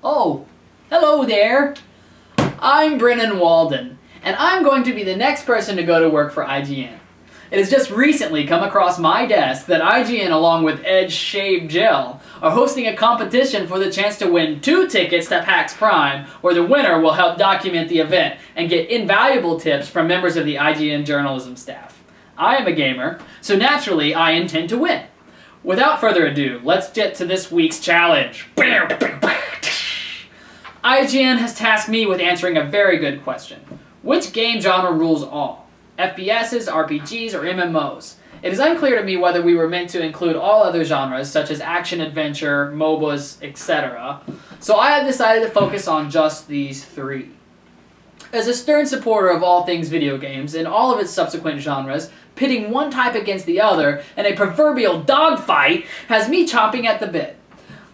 Oh, hello there. I'm Brennan Walden, and I'm going to be the next person to go to work for IGN. It has just recently come across my desk that IGN, along with Edge Shave Gel, are hosting a competition for the chance to win 2 tickets to PAX Prime, where the winner will help document the event and get invaluable tips from members of the IGN journalism staff. I am a gamer, so naturally I intend to win. Without further ado, let's get to this week's challenge. IGN has tasked me with answering a very good question. Which game genre rules all? FPSs, RPGs, or MMOs? It is unclear to me whether we were meant to include all other genres, such as action, adventure, MOBAs, etc. So I have decided to focus on just these 3. As a stern supporter of all things video games, and all of its subsequent genres, pitting one type against the other in a proverbial dogfight has me chomping at the bit.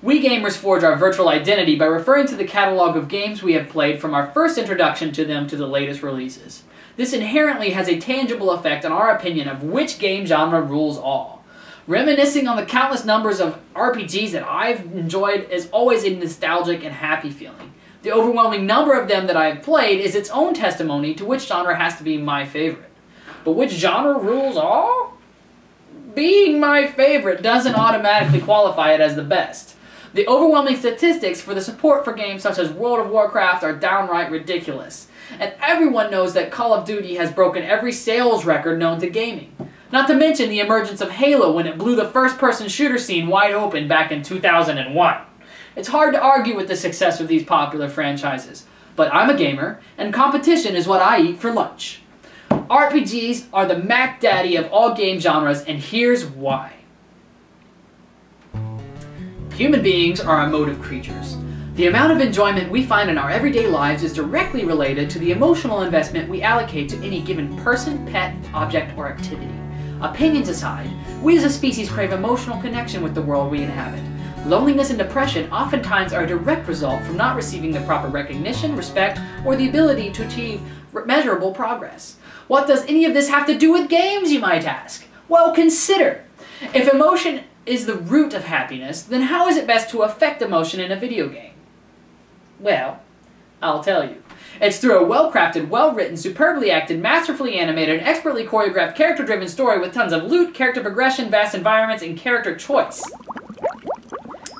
We gamers forge our virtual identity by referring to the catalog of games we have played from our first introduction to them to the latest releases. This inherently has a tangible effect on our opinion of which game genre rules all. Reminiscing on the countless numbers of RPGs that I've enjoyed is always a nostalgic and happy feeling. The overwhelming number of them that I have played is its own testimony to which genre has to be my favorite. But which genre rules all? Being my favorite doesn't automatically qualify it as the best. The overwhelming statistics for the support for games such as World of Warcraft are downright ridiculous. And everyone knows that Call of Duty has broken every sales record known to gaming. Not to mention the emergence of Halo when it blew the first-person shooter scene wide open back in 2001. It's hard to argue with the success of these popular franchises. But I'm a gamer, and competition is what I eat for lunch. RPGs are the Mac Daddy of all game genres, and here's why. Human beings are emotive creatures. The amount of enjoyment we find in our everyday lives is directly related to the emotional investment we allocate to any given person, pet, object, or activity. Opinions aside, we as a species crave emotional connection with the world we inhabit. Loneliness and depression oftentimes are a direct result from not receiving the proper recognition, respect, or the ability to achieve measurable progress. What does any of this have to do with games, you might ask? Well, consider. If emotion is the root of happiness, then how is it best to affect emotion in a video game? Well, I'll tell you. It's through a well-crafted, well-written, superbly acted, masterfully animated, and expertly choreographed, character-driven story with tons of loot, character progression, vast environments, and character choice.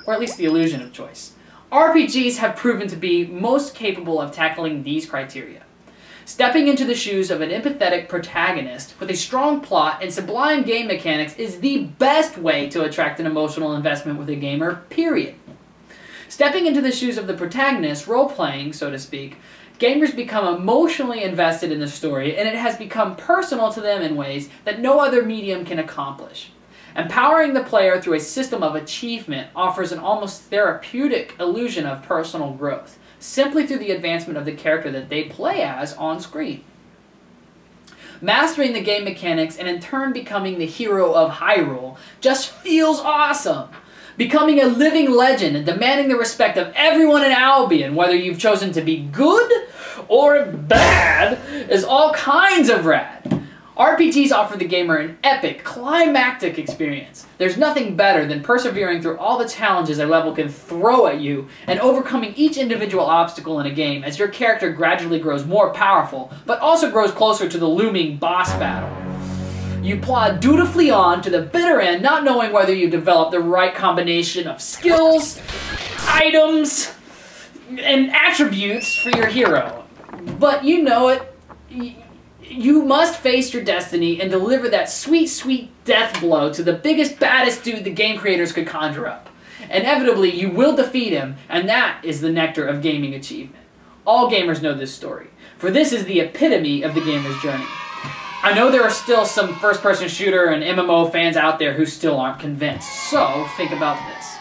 Or at least the illusion of choice. RPGs have proven to be most capable of tackling these criteria. Stepping into the shoes of an empathetic protagonist with a strong plot and sublime game mechanics is the best way to attract an emotional investment with a gamer, period. Stepping into the shoes of the protagonist, role-playing, so to speak, gamers become emotionally invested in the story, and it has become personal to them in ways that no other medium can accomplish. Empowering the player through a system of achievement offers an almost therapeutic illusion of personal growth, simply through the advancement of the character that they play as on screen. Mastering the game mechanics and in turn becoming the hero of Hyrule just feels awesome. Becoming a living legend and demanding the respect of everyone in Albion, whether you've chosen to be good or bad, is all kinds of rad. RPGs offer the gamer an epic, climactic experience. There's nothing better than persevering through all the challenges a level can throw at you and overcoming each individual obstacle in a game as your character gradually grows more powerful, but also grows closer to the looming boss battle. You plod dutifully on to the bitter end, not knowing whether you develop the right combination of skills, items, and attributes for your hero. But you know it. You must face your destiny and deliver that sweet, sweet death blow to the biggest, baddest dude the game creators could conjure up. Inevitably, you will defeat him, and that is the nectar of gaming achievement. All gamers know this story, for this is the epitome of the gamer's journey. I know there are still some first-person shooter and MMO fans out there who still aren't convinced, so think about this.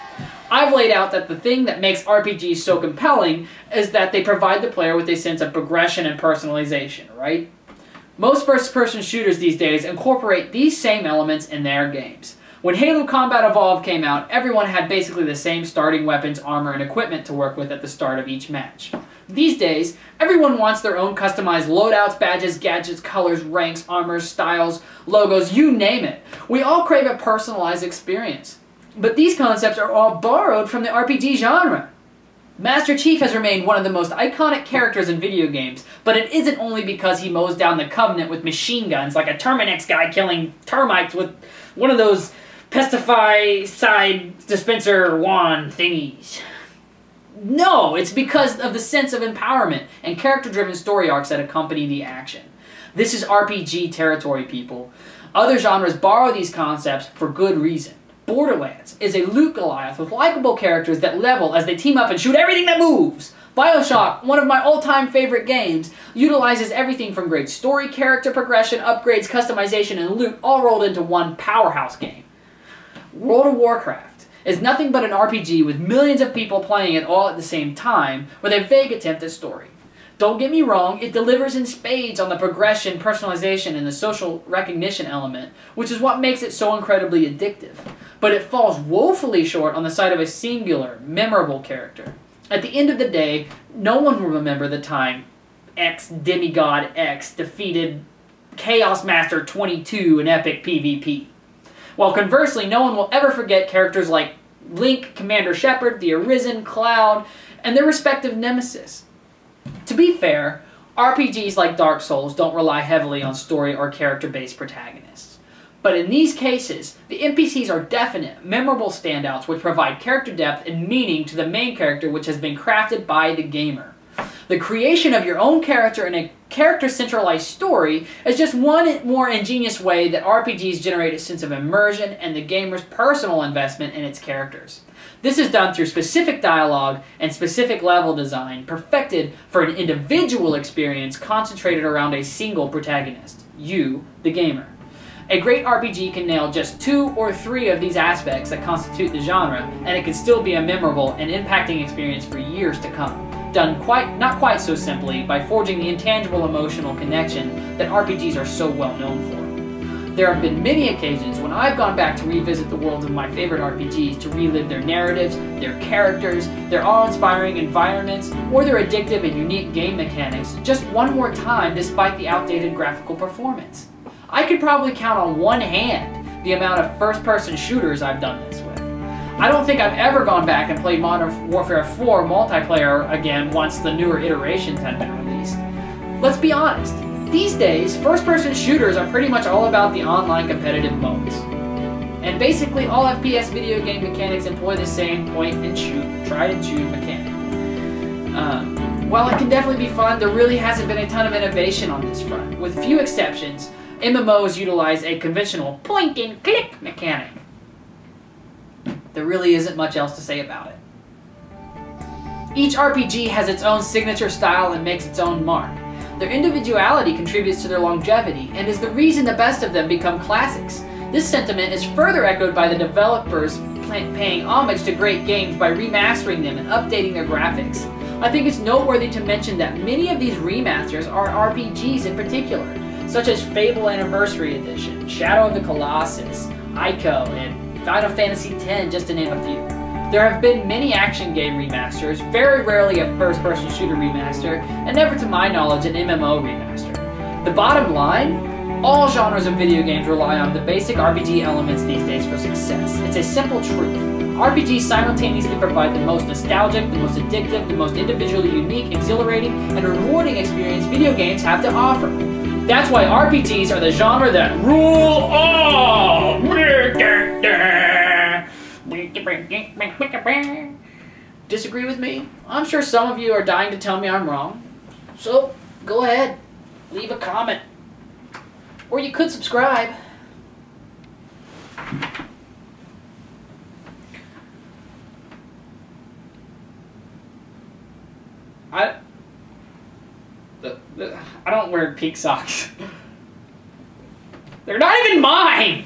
I've laid out that the thing that makes RPGs so compelling is that they provide the player with a sense of progression and personalization, right? Most first-person shooters these days incorporate these same elements in their games. When Halo Combat Evolved came out, everyone had basically the same starting weapons, armor, and equipment to work with at the start of each match. These days, everyone wants their own customized loadouts, badges, gadgets, colors, ranks, armors, styles, logos, you name it. We all crave a personalized experience. But these concepts are all borrowed from the RPG genre. Master Chief has remained one of the most iconic characters in video games, but it isn't only because he mows down the Covenant with machine guns like a Terminex guy killing termites with one of those pesticide dispenser wand thingies. No, it's because of the sense of empowerment and character-driven story arcs that accompany the action. This is RPG territory, people. Other genres borrow these concepts for good reason. Borderlands is a loot Goliath with likable characters that level as they team up and shoot everything that moves. BioShock, one of my all-time favorite games, utilizes everything from great story, character progression, upgrades, customization, and loot all rolled into one powerhouse game. World of Warcraft is nothing but an RPG with millions of people playing it all at the same time with a vague attempt at story. Don't get me wrong, it delivers in spades on the progression, personalization, and the social recognition element, which is what makes it so incredibly addictive. But it falls woefully short on the side of a singular, memorable character. At the end of the day, no one will remember the time X Demigod X defeated Chaos Master 22 in epic PvP. While conversely, no one will ever forget characters like Link, Commander Shepard, the Arisen, Cloud, and their respective nemesis. To be fair, RPGs like Dark Souls don't rely heavily on story or character-based protagonists. But in these cases, the NPCs are definite, memorable standouts which provide character depth and meaning to the main character which has been crafted by the gamer. The creation of your own character in a character-centralized story is just one more ingenious way that RPGs generate a sense of immersion and the gamer's personal investment in its characters. This is done through specific dialogue and specific level design, perfected for an individual experience concentrated around a single protagonist, you, the gamer. A great RPG can nail just 2 or 3 of these aspects that constitute the genre, and it can still be a memorable and impacting experience for years to come. Done not quite so simply by forging the intangible emotional connection that RPGs are so well known for. There have been many occasions when I've gone back to revisit the worlds of my favorite RPGs to relive their narratives, their characters, their awe-inspiring environments, or their addictive and unique game mechanics just one more time despite the outdated graphical performance. I could probably count on one hand the amount of first-person shooters I've done this with. I don't think I've ever gone back and played Modern Warfare 4 multiplayer again once the newer iterations had been released. Let's be honest. These days, first-person shooters are pretty much all about the online competitive modes. And basically, all FPS video game mechanics employ the same point-and-shoot, try-and-shoot mechanic. While it can definitely be fun, there really hasn't been a ton of innovation on this front. With few exceptions, MMOs utilize a conventional point-and-click mechanic. There really isn't much else to say about it. Each RPG has its own signature style and makes its own mark. Their individuality contributes to their longevity, and is the reason the best of them become classics. This sentiment is further echoed by the developers paying homage to great games by remastering them and updating their graphics. I think it's noteworthy to mention that many of these remasters are RPGs in particular, such as Fable Anniversary Edition, Shadow of the Colossus, Ico, and Final Fantasy X, just to name a few. There have been many action game remasters, very rarely a first-person shooter remaster, and never to my knowledge an MMO remaster. The bottom line, all genres of video games rely on the basic RPG elements these days for success. It's a simple truth. RPGs simultaneously provide the most nostalgic, the most addictive, the most individually unique, exhilarating, and rewarding experience video games have to offer. That's why RPGs are the genre that rule all! Disagree with me? I'm sure some of you are dying to tell me I'm wrong. So, go ahead. Leave a comment. Or you could subscribe. I don't wear pink socks. They're not even mine!